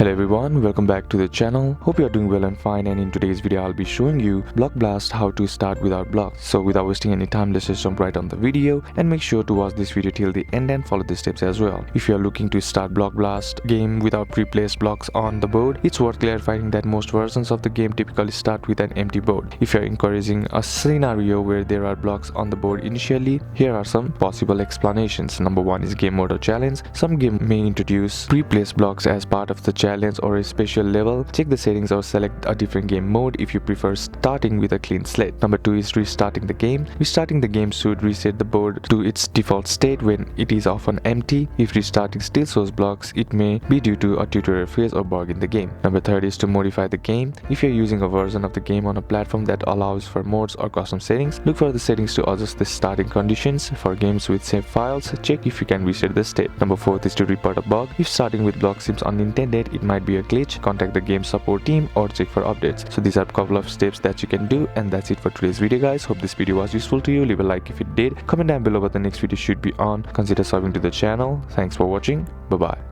Hello everyone, welcome back to the channel. Hope you are doing well and fine, and in today's video I'll be showing you Block Blast, how to start without blocks. So without wasting any time, let's just jump right on the video and make sure to watch this video till the end and follow the steps as well. If you are looking to start Block Blast game without pre-placed blocks on the board, it's worth clarifying that most versions of the game typically start with an empty board. If you are encouraging a scenario where there are blocks on the board initially, here are some possible explanations. Number 1 is game mode or challenge. Some game may introduce pre-placed blocks as part of the challenge or a special level. Check the settings or select a different game mode if you prefer starting with a clean slate. Number 2 is restarting the game. Restarting the game should reset the board to its default state when it is often empty. If restarting still shows blocks, it may be due to a tutorial phase or bug in the game. Number 3 is to modify the game. If you're using a version of the game on a platform that allows for mods or custom settings, look for the settings to adjust the starting conditions. For games with save files, check if you can reset the state. Number 4 is to report a bug. If starting with blocks seems unintended, it might be a glitch. Contact the game support team or check for updates. So these are a couple of steps that you can do, and that's it for today's video, guys. Hope this video was useful to you. Leave a like if it did. Comment down below what the next video should be on. Consider subbing to the channel. Thanks for watching. Bye bye.